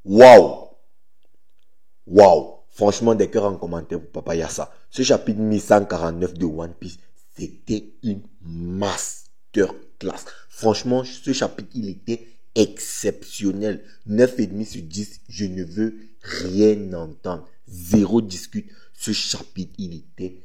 Waouh! Waouh! Franchement, des cœurs en commentaire pour Papa Yassa. Ce chapitre 1149 de One Piece, c'était une masterclass. Franchement, ce chapitre, il était exceptionnel. 9,5 sur 10, je ne veux rien entendre. Zéro discute. Ce chapitre, il était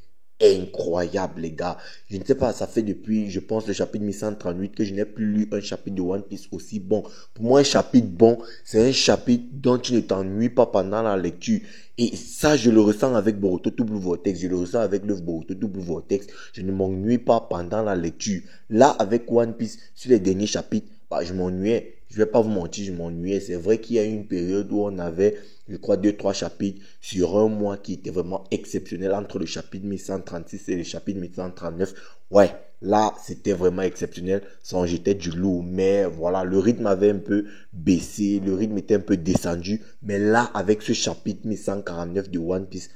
incroyable, les gars. Je ne sais pas, ça fait depuis, je pense, le chapitre 1138 que je n'ai plus lu un chapitre de One Piece aussi bon. Pour moi, un chapitre bon, c'est un chapitre dont tu ne t'ennuies pas pendant la lecture. Et ça, je le ressens avec Boruto Double Vortex. Je le ressens avec l'œuvre Boruto Double Vortex. Je ne m'ennuie pas pendant la lecture. Là, avec One Piece, sur les derniers chapitres, bah, je m'ennuyais. Je vais pas vous mentir, je m'ennuyais. C'est vrai qu'il y a eu une période où on avait, je crois, 2-3 chapitres sur un mois qui était vraiment exceptionnel entre le chapitre 1136 et le chapitre 1139. Ouais, là, c'était vraiment exceptionnel. Ça en jetait du lourd. Mais voilà, le rythme avait un peu baissé. Le rythme était un peu descendu. Mais là, avec ce chapitre 1149 de One Piece,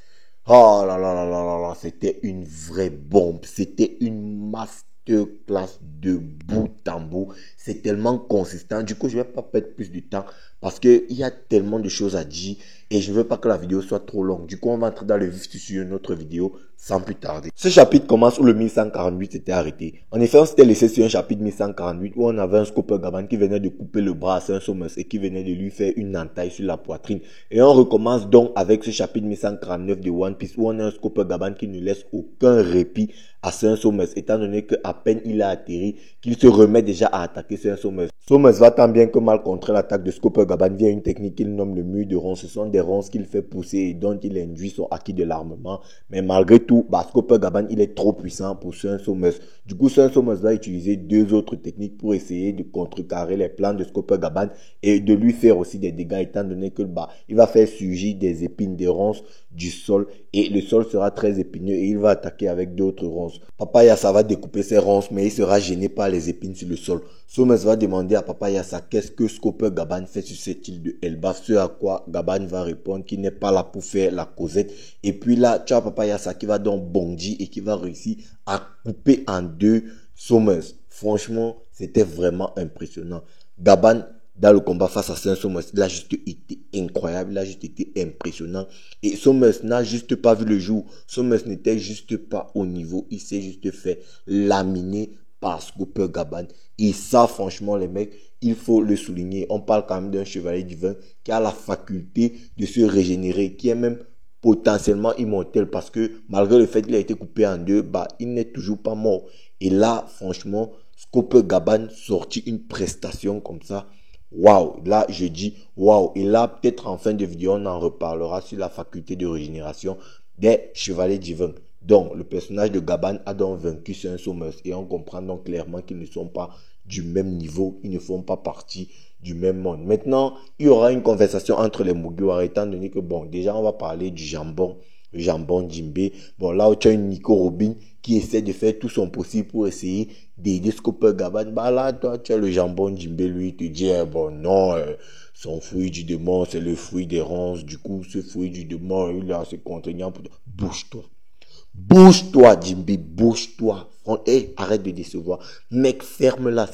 oh là là là là là là, c'était une vraie bombe. C'était une masterclass de bout en bout. C'est tellement consistant. Du coup, je vais pas perdre plus de temps parce que il y a tellement de choses à dire et je veux pas que la vidéo soit trop longue. Du coup, on va entrer dans le vif du sujet de notre vidéo sans plus tarder. Ce chapitre commence où le 1148 s'était arrêté. En effet, on s'était laissé sur un chapitre 1148 où on avait un Scooper Gaban qui venait de couper le bras à Saint-Somers et qui venait de lui faire une entaille sur la poitrine. Et on recommence donc avec ce chapitre 1149 de One Piece où on a un Scooper Gaban qui ne laisse aucun répit à Saint-Somers, étant donné qu'à peine il a atterri, qu'il se remet déjà à attaquer Saint-Somers. Somers va tant bien que mal contrer l'attaque de Scooper Gaban via une technique qu'il nomme le mur de ronces. Ce sont des ronces qu'il fait pousser et dont il induit son acquis de l'armement. Mais malgré tout, Scooper Gaban, il est trop puissant pour Saint-Somers. Du coup, Saint-Somers va utiliser deux autres techniques pour essayer de contrecarrer les plans de Scooper Gaban et de lui faire aussi des dégâts, étant donné que il va faire surgir des épines, des ronces du sol et le sol sera très épineux et il va attaquer avec d'autres ronces. Papa Yassa va découper ses ronces mais il sera gêné par les épines sur le sol. Somers va demander à Papa Yassa qu'est-ce que Scooper Gaban fait sur cette île de Elbaf, ce à quoi Gaban va répondre qu'il n'est pas là pour faire la causette. Et puis là, tu as Papa Yassa qui va donc bondir et qui va réussir à couper en deux Somers. Franchement, c'était vraiment impressionnant. Gaban, dans le combat face à Saint-Somers, il a juste été incroyable, il a juste été impressionnant. Et Somers n'a juste pas vu le jour. Somers n'était juste pas au niveau. Il s'est juste fait laminer par Scooper Gaban. Et ça, franchement, les mecs, il faut le souligner. On parle quand même d'un chevalier divin qui a la faculté de se régénérer, qui est même potentiellement immortel parce que malgré le fait qu'il a été coupé en deux, il n'est toujours pas mort. Et là, franchement, Scooper Gaban sortit une prestation comme ça. Waouh, là je dis waouh. Et là, peut-être en fin de vidéo, on en reparlera sur la faculté de régénération des chevaliers divins. Donc, le personnage de Gaban a donc vaincu Saint-Somers et on comprend donc clairement qu'ils ne sont pas du même niveau, ils ne font pas partie du même monde. Maintenant, il y aura une conversation entre les Mugiwara étant donné que, bon, déjà on va parler du jambon, le jambon Jinbe. Bon, là où tu as une Nico Robin qui essaie de faire tout son possible pour essayer d'aider Scooper Gaban. Là, toi, tu as le jambon Jinbe, lui, il te dit, bon, non, son fruit du démon, c'est le fruit des ronces. Du coup, ce fruit du démon, il est assez contraignant pour toi. Bouge-toi. Bouge-toi, Jimby, bouge-toi. Hey, arrête de décevoir. Mec, ferme-la.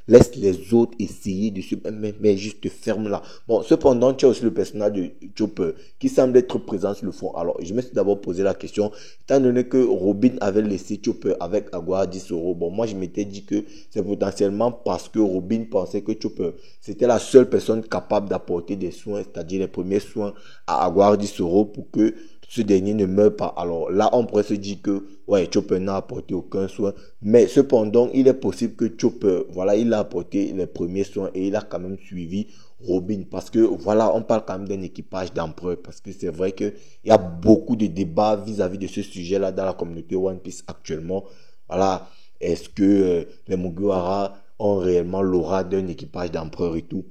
Laisse les autres essayer de se... Mais juste ferme-la. Bon, cependant, tu as aussi le personnage de Chopper qui semble être présent sur le fond. Alors, je me suis d'abord posé la question, étant donné que Robin avait laissé Chopper avec Aguara Disoro. Bon, moi, je m'étais dit que c'est potentiellement parce que Robin pensait que Chopper, c'était la seule personne capable d'apporter des soins, c'est-à-dire les premiers soins à Aguara Disoro pour que ce dernier ne meurt pas. Alors là, on pourrait se dire que, ouais, Chopper n'a apporté aucun soin. Mais cependant, il est possible que Chopper, voilà, il a apporté les premiers soins et il a quand même suivi Robin. Parce que, voilà, on parle quand même d'un équipage d'empereur. Parce que c'est vrai qu'il y a beaucoup de débats vis-à-vis de ce sujet-là dans la communauté One Piece actuellement. Voilà, est-ce que les Mugiwara ont réellement l'aura d'un équipage d'empereur et tout?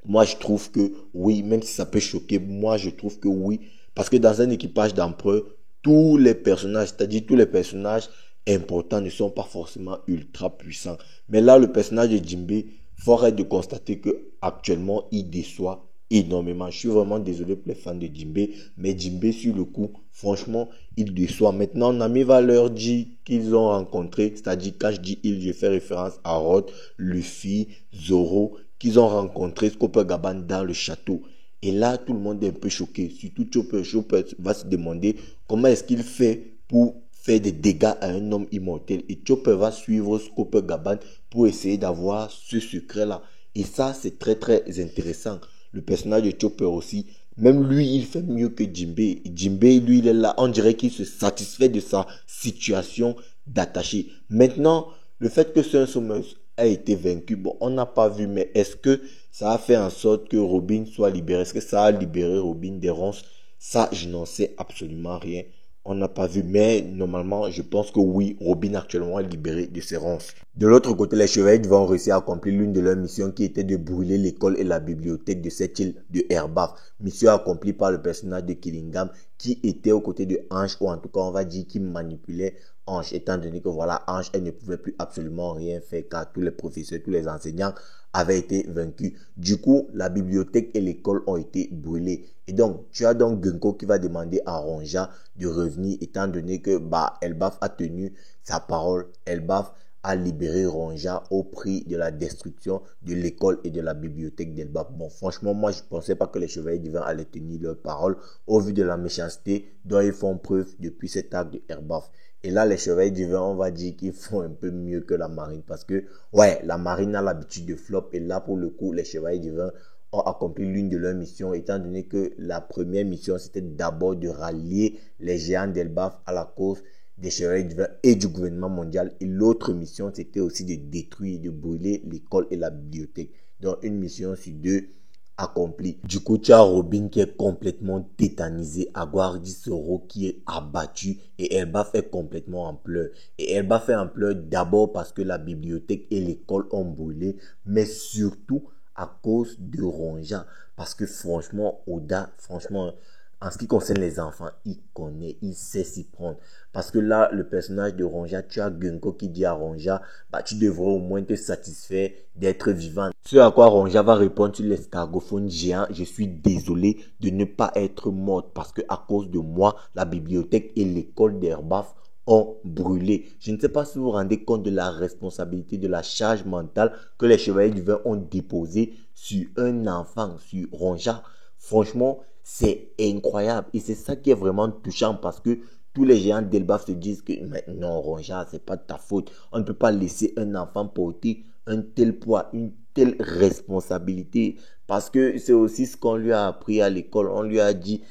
Moi, je trouve que oui, même si ça peut choquer, moi, je trouve que oui. Parce que dans un équipage d'empereur, tous les personnages, c'est-à-dire tous les personnages importants ne sont pas forcément ultra puissants. Mais là, le personnage de Jinbe, fort est de constater que actuellement, il déçoit énormément. Je suis vraiment désolé pour les fans de Jinbe, mais Jinbe, sur le coup, franchement, il déçoit. Maintenant, Nami va leur dire qu'ils ont rencontré, c'est-à-dire quand je dis il, je fais référence à Rod, Luffy, Zoro, qu'ils ont rencontré Scooper Gaban dans le château. Et là, tout le monde est un peu choqué. Surtout Chopper. Chopper va se demander comment est-ce qu'il fait pour faire des dégâts à un homme immortel. Et Chopper va suivre Scooper Gaban pour essayer d'avoir ce secret-là. Et ça, c'est très très intéressant. Le personnage de Chopper aussi, même lui, il fait mieux que Jinbei. Jinbei, lui, il est là. On dirait qu'il se satisfait de sa situation d'attaché. Maintenant, le fait que Sun Summers a été vaincu, bon, on n'a pas vu, mais est-ce que ça a fait en sorte que Robin soit libéré? Est-ce que ça a libéré Robin des ronces? Ça, je n'en sais absolument rien. On n'a pas vu, mais normalement, je pense que oui, Robin actuellement est libéré de ses ronces. De l'autre côté, les chevaliers vont réussir à accomplir l'une de leurs missions qui était de brûler l'école et la bibliothèque de cette île de Erbaf. Mission accomplie par le personnage de Killingham qui était aux côtés de Ange, ou en tout cas, on va dire qui manipulait Ange, étant donné que voilà, Ange, elle ne pouvait plus absolument rien faire car tous les professeurs, tous les enseignants avaient été vaincus. Du coup, la bibliothèque et l'école ont été brûlées. Et donc, tu as donc Gunko qui va demander à Ronja de revenir, étant donné que Elbaf a tenu sa parole. Elbaf a libéré Ronja au prix de la destruction de l'école et de la bibliothèque d'Elbaf. Bon, franchement, moi, je ne pensais pas que les chevaliers divins allaient tenir leur parole au vu de la méchanceté dont ils font preuve depuis cet acte de Erbaf. Et là, les chevaliers divins, on va dire qu'ils font un peu mieux que la marine parce que, ouais, la marine a l'habitude de flop et là, pour le coup, les chevaliers divins ont accompli l'une de leurs missions, étant donné que la première mission, c'était d'abord de rallier les géants d'Elbaf à la cause des chevaliers divins et du gouvernement mondial. Et l'autre mission, c'était aussi de détruire, de brûler l'école et la bibliothèque. Donc, une mission sur deux accomplie. Du coup, tu as Robin qui est complètement tétanisé, Aguardi Soro qui est abattu et Elbaf est complètement en pleurs. Et Elbaf est en pleurs d'abord parce que la bibliothèque et l'école ont brûlé, mais surtout à cause de Ronja. Parce que franchement, Oda, franchement, en ce qui concerne les enfants, il connaît, il sait s'y prendre. Parce que là, le personnage de Ronja, tu as Gunko qui dit à Ronja, tu devrais au moins te satisfaire d'être vivant. Ce à quoi Ronja va répondre sur l'escargophone géant, je suis désolé de ne pas être morte parce que à cause de moi, la bibliothèque et l'école d'Erbaf ont brûlé. Je ne sais pas si vous vous rendez compte de la responsabilité, de la charge mentale que les chevaliers du vin ont déposée sur un enfant, sur Ronja. Franchement, c'est incroyable et c'est ça qui est vraiment touchant parce que tous les géants d'Elbaf se disent que non, Ronja, c'est pas de ta faute. On ne peut pas laisser un enfant porter un tel poids, une telle responsabilité parce que c'est aussi ce qu'on lui a appris à l'école. On lui a dit,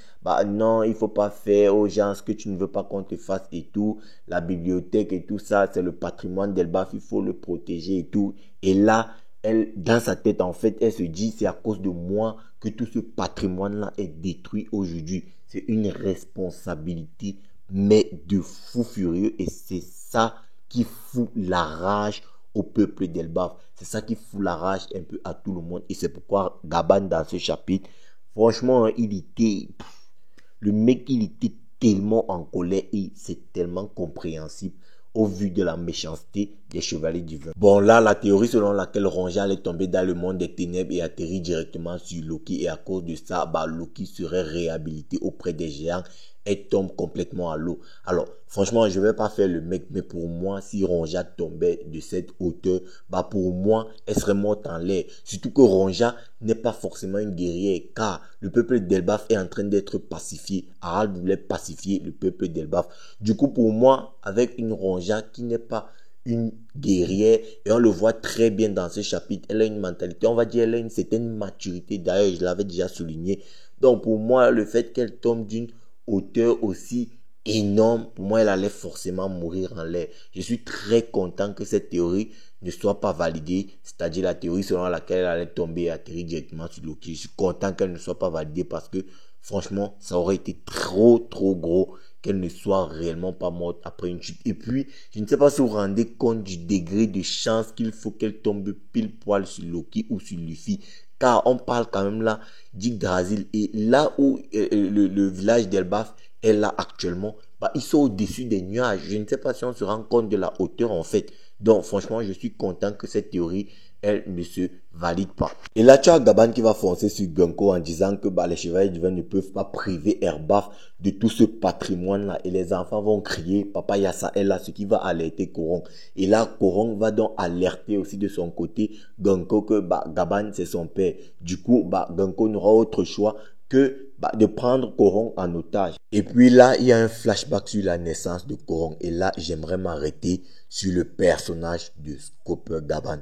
non, il faut pas faire aux gens ce que tu ne veux pas qu'on te fasse et tout. La bibliothèque et tout ça, c'est le patrimoine d'Elbaf, il faut le protéger et tout. Et là, elle, dans sa tête, en fait, elle se dit, c'est à cause de moi que tout ce patrimoine-là est détruit aujourd'hui. C'est une responsabilité, mais de fou furieux. Et c'est ça qui fout la rage au peuple d'Elbaf. C'est ça qui fout la rage un peu à tout le monde. Et c'est pourquoi Gaban, dans ce chapitre, franchement, le mec, il était tellement en colère et c'est tellement compréhensible au vu de la méchanceté des chevaliers divins. Bon, là, la théorie selon laquelle Ronja allait tomber dans le monde des ténèbres et atterrir directement sur Loki, et à cause de ça, Loki serait réhabilité auprès des géants et tombe complètement à l'eau. Alors, franchement, je vais pas faire le mec, mais pour moi, si Ronja tombait de cette hauteur, pour moi, elle serait morte en l'air. Surtout que Ronja n'est pas forcément une guerrière, car le peuple d'Elbaf est en train d'être pacifié. Harald voulait pacifier le peuple d'Elbaf. Du coup, pour moi, avec une Ronja qui n'est pas une guerrière, et on le voit très bien dans ce chapitre, elle a une mentalité, on va dire, elle a une certaine maturité. D'ailleurs, je l'avais déjà souligné. Donc, pour moi, le fait qu'elle tombe d'une hauteur aussi énorme, pour moi, elle allait forcément mourir en l'air. Je suis très content que cette théorie ne soit pas validée, c'est-à-dire la théorie selon laquelle elle allait tomber et atterrir directement sur Loki. Je suis content qu'elle ne soit pas validée parce que, franchement, ça aurait été trop gros qu'elle ne soit réellement pas morte après une chute. Et puis, je ne sais pas si vous vous rendez compte du degré de chance qu'il faut qu'elle tombe pile poil sur Loki ou sur Luffy. Car on parle quand même là d'Yggdrasil. Et là où le village d'Elbaf est là actuellement, ils sont au-dessus des nuages. Je ne sais pas si on se rend compte de la hauteur en fait. Donc franchement, je suis content que cette théorie, elle ne se valide pas. Et là, tu as Gaban qui va foncer sur Gunko en disant que les chevaliers divins ne peuvent pas priver Erbaf de tout ce patrimoine-là. Et les enfants vont crier, Papa Yassa est là, ce qui va alerter Korong. Et là, Korong va donc alerter aussi de son côté Gunko que Gaban, c'est son père. Du coup, Gunko n'aura autre choix que de prendre Coron en otage. Et puis là, il y a un flashback sur la naissance de Coron. Et là, j'aimerais m'arrêter sur le personnage de Scooper Gaban.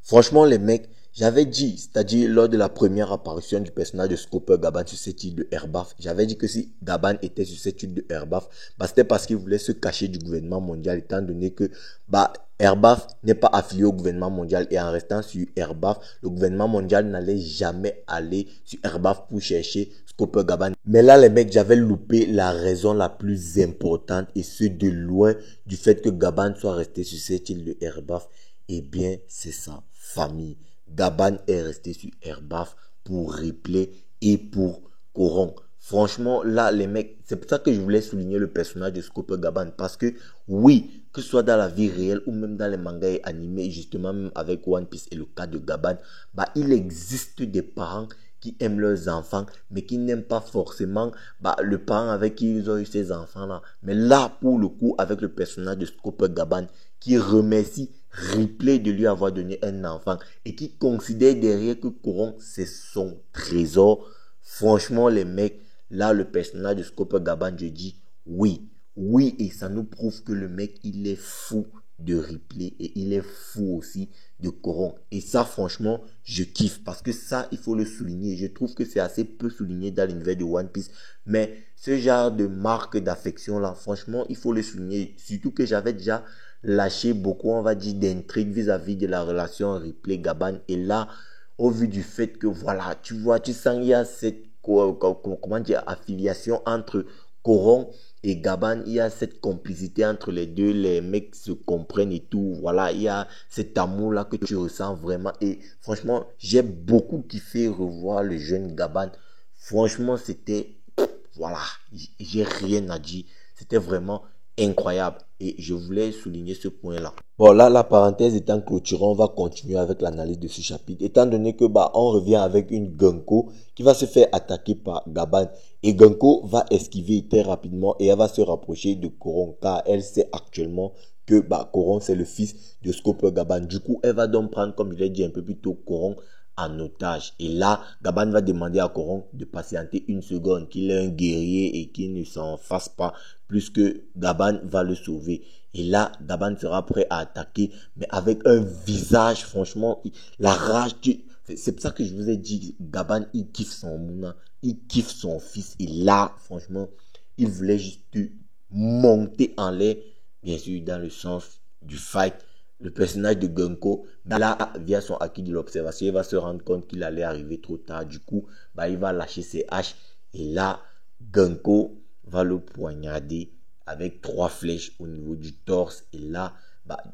Franchement, les mecs, j'avais dit, c'est-à-dire lors de la première apparition du personnage de Scooper Gaban sur cette île de Erbaf, j'avais dit que si Gaban était sur cette île de Erbaf, c'était parce qu'il voulait se cacher du gouvernement mondial, étant donné que Erbaf n'est pas affilié au gouvernement mondial, et en restant sur Erbaf, le gouvernement mondial n'allait jamais aller sur Erbaf pour chercher Scooper Gaban. Mais là, les mecs, j'avais loupé la raison la plus importante, et ce de loin, du fait que Gaban soit resté sur cette île de Erbaf. Eh bien, c'est sa famille. Gaban est resté sur Erbaf pour Ripley et pour Coron. Franchement, là, les mecs, c'est pour ça que je voulais souligner le personnage de Scooper Gaban. Parce que, oui, que ce soit dans la vie réelle ou même dans les mangas et animés, justement, même avec One Piece et le cas de Gaban, il existe des parents qui aiment leurs enfants, mais qui n'aiment pas forcément le parent avec qui ils ont eu ces enfants-là. Mais là, pour le coup, avec le personnage de Scooper Gaban, qui remercie Ripley de lui avoir donné un enfant et qui considère derrière que Coron c'est son trésor. Franchement, les mecs, là, le personnage de Scooper Gaban, je dis oui. Oui, et ça nous prouve que le mec, il est fou de Ripley et il est fou aussi de Coron. Et ça, franchement, je kiffe parce que ça, il faut le souligner. Je trouve que c'est assez peu souligné dans l'univers de One Piece. Mais ce genre de marque d'affection là, franchement, il faut le souligner. Surtout que j'avais déjà lâché beaucoup, on va dire, d'intrigue vis-à-vis de la relation Ripley-Gaban. Et là, au vu du fait que, voilà, tu vois, tu sens qu'il y a cette, comment dire, affiliation entre Coron et Gaban, il y a cette complicité entre les deux, les mecs se comprennent et tout, voilà, il y a cet amour-là que tu ressens vraiment. Et franchement, j'ai beaucoup kiffé revoir le jeune Gaban. Franchement, c'était, voilà, j'ai rien à dire. C'était vraiment incroyable. Et je voulais souligner ce point-là. Bon, là, la parenthèse étant clôturée, on va continuer avec l'analyse de ce chapitre. Étant donné que, on revient avec une Gunko qui va se faire attaquer par Gaban. Et Gunko va esquiver très rapidement et elle va se rapprocher de Coron, car elle sait actuellement que, Coron, c'est le fils de Scooper Gaban. Du coup, elle va donc prendre, comme je l'ai dit un peu plus tôt, Coron en otage. Et là, Gaban va demander à Coron de patienter une seconde, qu'il est un guerrier et qu'il ne s'en fasse pas, plus que Gaban va le sauver. Et là, Gaban sera prêt à attaquer, mais avec un visage, franchement, la rage. C'est pour ça que je vous ai dit, Gaban, il kiffe son mouna, il kiffe son fils. Et là, franchement, il voulait juste monter en l'air, bien sûr, dans le sens du fight. Le personnage de Gunko, là, via son acquis de l'observation, il va se rendre compte qu'il allait arriver trop tard. Du coup, il va lâcher ses haches. Et là, Gunko va le poignarder avec 3 flèches au niveau du torse. Et là,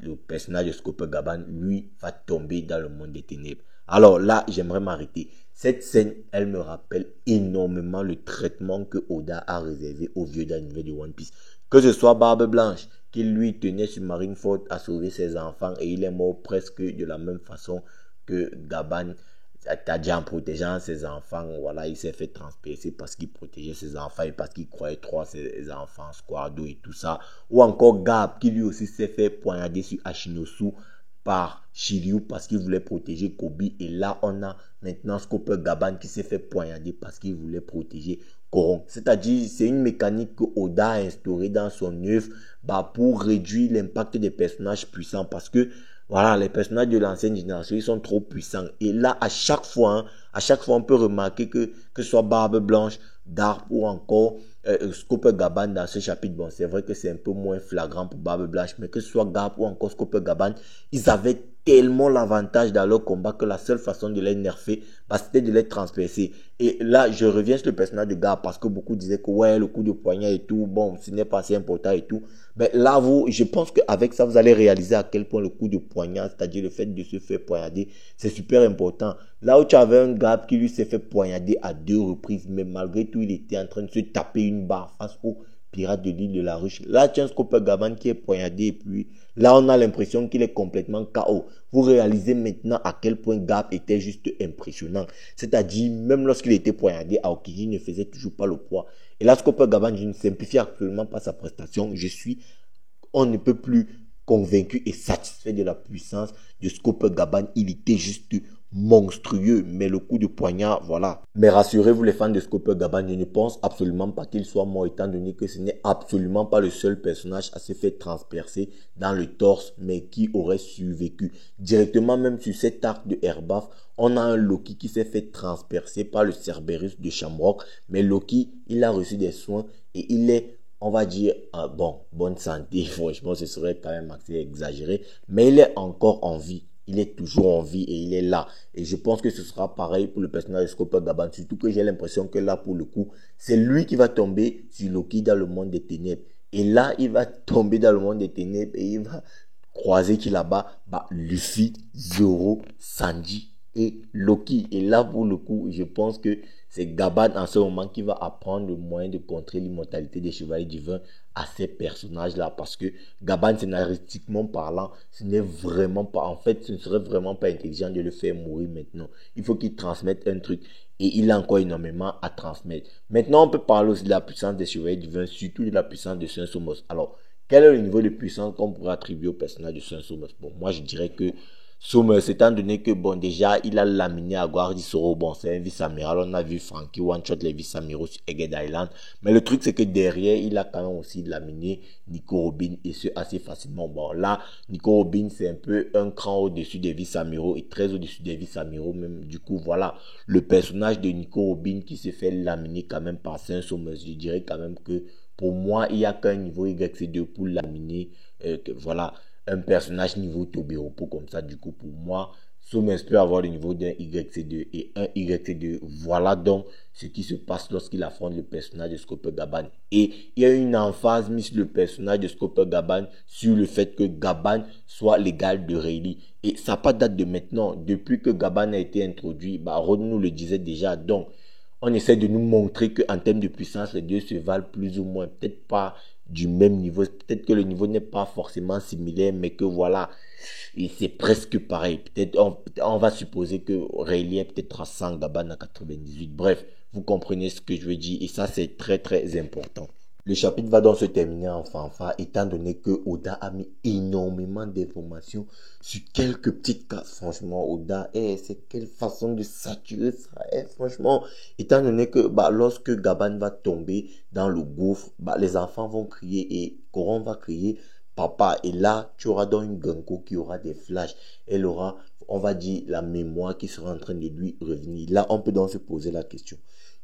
le personnage de Scooper Gaban, lui, va tomber dans le monde des ténèbres. Alors là, j'aimerais m'arrêter. Cette scène, elle me rappelle énormément le traitement que Oda a réservé aux vieux d'animé de One Piece. Que ce soit Barbe Blanche, qui lui tenait sur Marineford à sauver ses enfants et il est mort presque de la même façon que Gaban, c'est-à-dire en protégeant ses enfants. Voilà, il s'est fait transpercer parce qu'il protégeait ses enfants et parce qu'il croyait trop à ses enfants, Squardo et tout ça. Ou encore Gab, qui lui aussi s'est fait poignarder sur Ashinosu par Shiryu parce qu'il voulait protéger Kobe. Et là, on a maintenant Scooper Gaban qui s'est fait poignarder parce qu'il voulait protéger Coron. C'est-à-dire, c'est une mécanique que Oda a instaurée dans son œuvre pour réduire l'impact des personnages puissants. Parce que, voilà, les personnages de l'ancienne génération, ils sont trop puissants. Et là, à chaque fois, on peut remarquer que ce soit Barbe Blanche, Garp ou encore Scooper Gaban dans ce chapitre. Bon, c'est vrai que c'est un peu moins flagrant pour Barbe Blanche, mais que ce soit Garp ou encore Scooper Gaban, ils avaient tellement l'avantage dans leur combat que la seule façon de les nerfer, c'était de les transpercer. Et là, je reviens sur le personnage de Garp parce que beaucoup disaient que ouais, le coup de poignard et tout, bon, ce n'est pas assez important et tout. Mais là, je pense qu'avec ça, vous allez réaliser à quel point le coup de poignard, c'est-à-dire le fait de se faire poignarder, c'est super important. Là où tu avais un Garp qui lui s'est fait poignarder à 2 reprises, mais malgré tout, il était en train de se taper une barre face au pirate de l'île de la Ruche. Là, tu as un Scooper Gaban qui est poignardé et puis là, on a l'impression qu'il est complètement KO. Vous réalisez maintenant à quel point Garp était juste impressionnant. C'est-à-dire, même lorsqu'il était poignardé, Aokiji ne faisait toujours pas le poids. Et là, Scooper Gaban, je ne simplifie absolument pas sa prestation. On ne peut plus convaincu et satisfait de la puissance de Scoper Gaban. Il était juste monstrueux, mais le coup de poignard, voilà. Mais rassurez-vous les fans de Scoper Gaban, je ne pense absolument pas qu'il soit mort, étant donné que ce n'est absolument pas le seul personnage à se faire transpercer dans le torse, mais qui aurait survécu. Directement même sur cet arc de Erbaf, on a un Loki qui s'est fait transpercer par le Cerberus de Shamrock, mais Loki, il a reçu des soins et il est, on va dire, bonne santé. Franchement, ce serait quand même assez exagéré, mais il est encore en vie. Il est toujours en vie et il est là. Et je pense que ce sera pareil pour le personnage de Scoper Gaban. Surtout que j'ai l'impression que là, pour le coup, c'est lui qui va tomber sur Loki dans le monde des ténèbres. Et là, il va tomber dans le monde des ténèbres et il va croiser qui là-bas, Luffy, Zoro, Sanji et Loki. Et là, pour le coup, je pense que c'est Gaban en ce moment qui va apprendre le moyen de contrer l'immortalité des chevaliers divins à ces personnages-là. Parce que Gaban, scénaristiquement parlant, ce n'est vraiment pas, en fait, ce ne serait vraiment pas intelligent de le faire mourir maintenant. Il faut qu'il transmette un truc. Et il a encore énormément à transmettre. Maintenant, on peut parler aussi de la puissance des chevaliers divins, surtout de la puissance de Saint Somos. Alors, quel est le niveau de puissance qu'on pourrait attribuer au personnage de Saint Somos? Bon, moi, je dirais que Somos, étant donné que, bon, déjà, il a laminé à Guardi Soro. Bon, c'est un vice-amiral. On a vu Frankie one-shot les vice-amiraux sur Egghead Island. Mais le truc, c'est que derrière, il a quand même aussi laminé Nico Robin, et ce, assez facilement. Bon, là, Nico Robin, c'est un peu un cran au-dessus des vice-amiraux et très au-dessus des vice-amiraux même. Du coup, voilà, le personnage de Nico Robin qui s'est fait laminer quand même par Saint Somos. Je dirais quand même que, pour moi, il n'y a qu'un niveau YC2 pour laminer, voilà, un personnage niveau Tobiropo comme ça. Du coup, pour moi, Somos peut avoir le niveau d'un YC2 et un YC2. Voilà donc ce qui se passe lorsqu'il affronte le personnage de Scoper Gaban. Et il y a une emphase mise sur le personnage de Scoper Gaban sur le fait que Gaban soit l'égal de Rayleigh. Et ça n'a pas date de maintenant. Depuis que Gaban a été introduit, Rod nous le disait déjà. Donc, on essaie de nous montrer qu'en termes de puissance, les deux se valent plus ou moins. Peut-être pas du même niveau. Peut-être que le niveau n'est pas forcément similaire, mais que voilà, c'est presque pareil. Peut-être on va supposer que Rayleigh est peut-être à 100, Gaban à 98. Bref, vous comprenez ce que je veux dire. Et ça, c'est très très important. Le chapitre va donc se terminer en fanfare, étant donné que Oda a mis énormément d'informations sur quelques petites cases. Franchement, Oda, c'est quelle façon de saturer ça, franchement. Étant donné que lorsque Gaban va tomber dans le gouffre, les enfants vont crier et Coron va crier papa. Et là, tu auras donc une Genko qui aura des flashs. Elle aura, on va dire, la mémoire qui sera en train de lui revenir. Là, on peut donc se poser la question.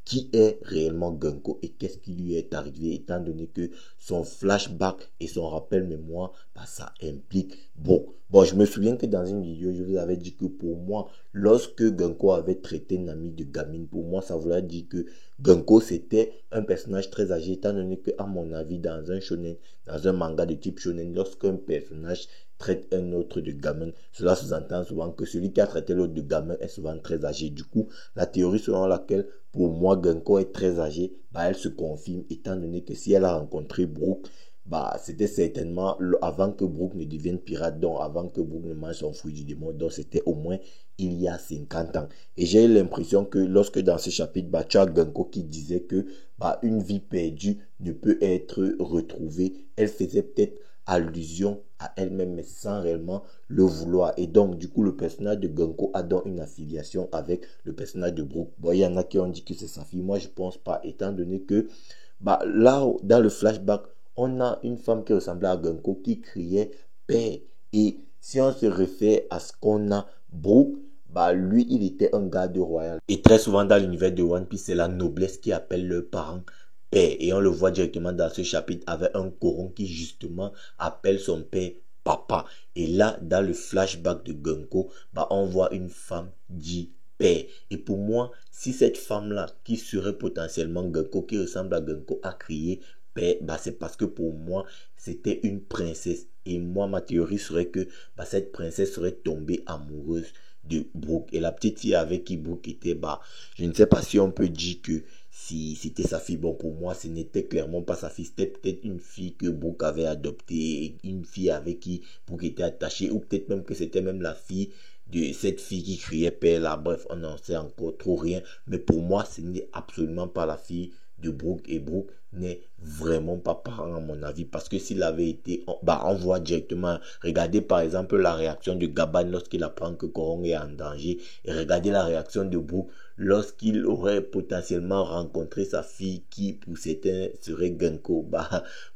Qui est réellement Genko et qu'est-ce qui lui est arrivé, étant donné que son flashback et son rappel mémoire, ça implique bon, je me souviens que dans une vidéo, je vous avais dit que pour moi, lorsque Genko avait traité Nami de gamine, pour moi, ça voulait dire que Genko, c'était un personnage très âgé, étant donné que, à mon avis, dans un shonen, dans un manga de type shonen, lorsqu'un personnage traite un autre de gamin, cela sous-entend souvent que celui qui a traité l'autre de gamin est souvent très âgé. Du coup, la théorie selon laquelle, pour moi, Genko est très âgée, elle se confirme, étant donné que si elle a rencontré Brook, c'était certainement avant que Brook ne devienne pirate, donc avant que Brook ne mange son fruit du démon, donc c'était au moins il y a 50 ans. Et j'ai eu l'impression que lorsque dans ce chapitre, tu as Genko qui disait que une vie perdue ne peut être retrouvée, elle faisait peut-être allusion à elle-même, mais sans réellement le vouloir. Et donc, du coup, le personnage de Genko a donc une affiliation avec le personnage de Brook. Bon, il y en a qui ont dit que c'est sa fille. Moi, je pense pas, étant donné que, là, dans le flashback, on a une femme qui ressemblait à Genko qui criait paix. Et si on se réfère à ce qu'on a, Brook, lui, il était un garde royal. Et très souvent dans l'univers de One Piece, c'est la noblesse qui appelle leurs parents père. Et on le voit directement dans ce chapitre avec un Coron qui justement appelle son père papa. Et là, dans le flashback de Genko, on voit une femme dit père. Et pour moi, si cette femme-là, qui serait potentiellement Genko, qui ressemble à Genko, a crié père, c'est parce que pour moi, c'était une princesse. Et moi, ma théorie serait que cette princesse serait tombée amoureuse de Brook. Et la petite fille avec qui Brook était, je ne sais pas si on peut dire que si c'était sa fille. Bon, pour moi, ce n'était clairement pas sa fille. C'était peut-être une fille que Brook avait adoptée, une fille avec qui Brook était attaché, ou peut-être même que c'était même la fille de cette fille qui criait père là. Bref, on n'en sait encore trop rien. Mais pour moi, ce n'est absolument pas la fille de Brook, et Brook n'est vraiment pas parent à mon avis, parce que s'il avait été, on voit directement, regardez par exemple la réaction de Gaban lorsqu'il apprend que Korong est en danger, et regardez la réaction de Brook lorsqu'il aurait potentiellement rencontré sa fille qui pour certains serait Genko.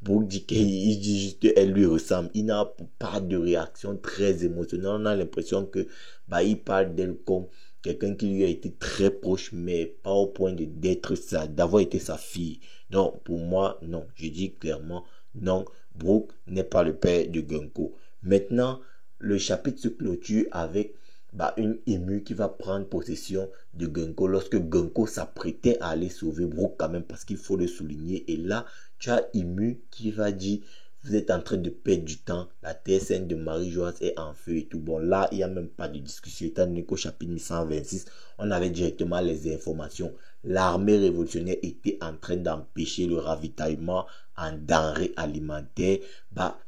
Brook dit qu'il dit juste elle lui ressemble, il n'a pas de réaction très émotionnelle, on a l'impression que il parle d'elle comme quelqu'un qui lui a été très proche, mais pas au point d'être ça, d'avoir été sa fille. Donc, pour moi, non. Je dis clairement, non. Brook n'est pas le père de Genko. Maintenant, le chapitre se clôture avec une émue qui va prendre possession de Genko lorsque Genko s'apprêtait à aller sauver Brook quand même, parce qu'il faut le souligner. Et là, tu as émue qui va dire: vous êtes en train de perdre du temps, la TSN de Marie-Joise est en feu et tout. Bon, là, il n'y a même pas de discussion, étant donné qu'au chapitre 126, on avait directement les informations. L'armée révolutionnaire était en train d'empêcher le ravitaillement en denrées alimentaires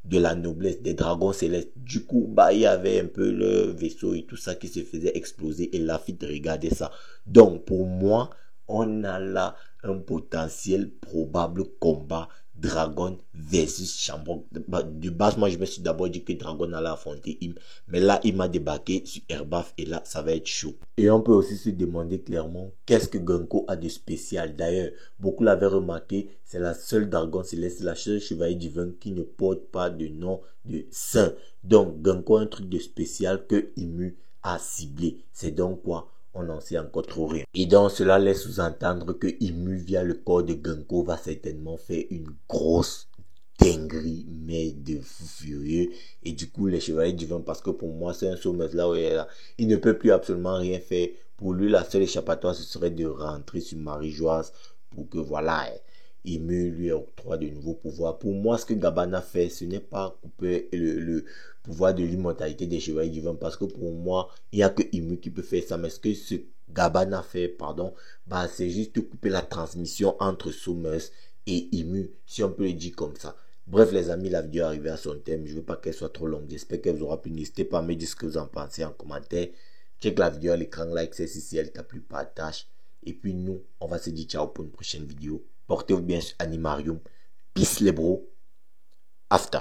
de la noblesse des dragons célestes. Du coup, il y avait un peu le vaisseau et tout ça qui se faisait exploser, et Lafitte regardait ça. Donc, pour moi, on a là un potentiel probable combat Dragon versus Shamrock. De base, moi, je me suis d'abord dit que Dragon allait affronter Im. Mais là, il m'a débarqué sur Herbaf et là, ça va être chaud. Et on peut aussi se demander clairement qu'est-ce que Genko a de spécial. D'ailleurs, beaucoup l'avaient remarqué, c'est la seule Dragon céleste, la seule chevalier divin qui ne porte pas de nom de saint. Donc, Genko a un truc de spécial que Imu a ciblé. C'est donc quoi? On n'en sait encore trop rien. Et donc cela laisse sous-entendre que Imu via le corps de Genko va certainement faire une grosse dinguerie, mais de fou furieux. Et du coup les chevaliers divins, parce que pour moi c'est un sommet là où il est là, il ne peut plus absolument rien faire. Pour lui la seule échappatoire ce serait de rentrer sur Marie-Joise pour que voilà, Imu lui octroie de nouveaux pouvoirs. Pour moi, ce que Gaban a fait, ce n'est pas couper le pouvoir de l'immortalité des chevaliers divins, parce que pour moi, il n'y a que Imu qui peut faire ça. Mais ce que ce Gaban a fait, pardon, c'est juste couper la transmission entre Summers et Imu, si on peut le dire comme ça. Bref les amis, la vidéo est arrivée à son thème. Je ne veux pas qu'elle soit trop longue. J'espère qu'elle vous aura plu. N'hésitez pas à me dire ce que vous en pensez en commentaire. Check la vidéo à l'écran, like si elle t'a plu, partage. Et puis nous, on va se dire ciao pour une prochaine vidéo. Portez-vous bien sur Animarium. Peace les bros. After.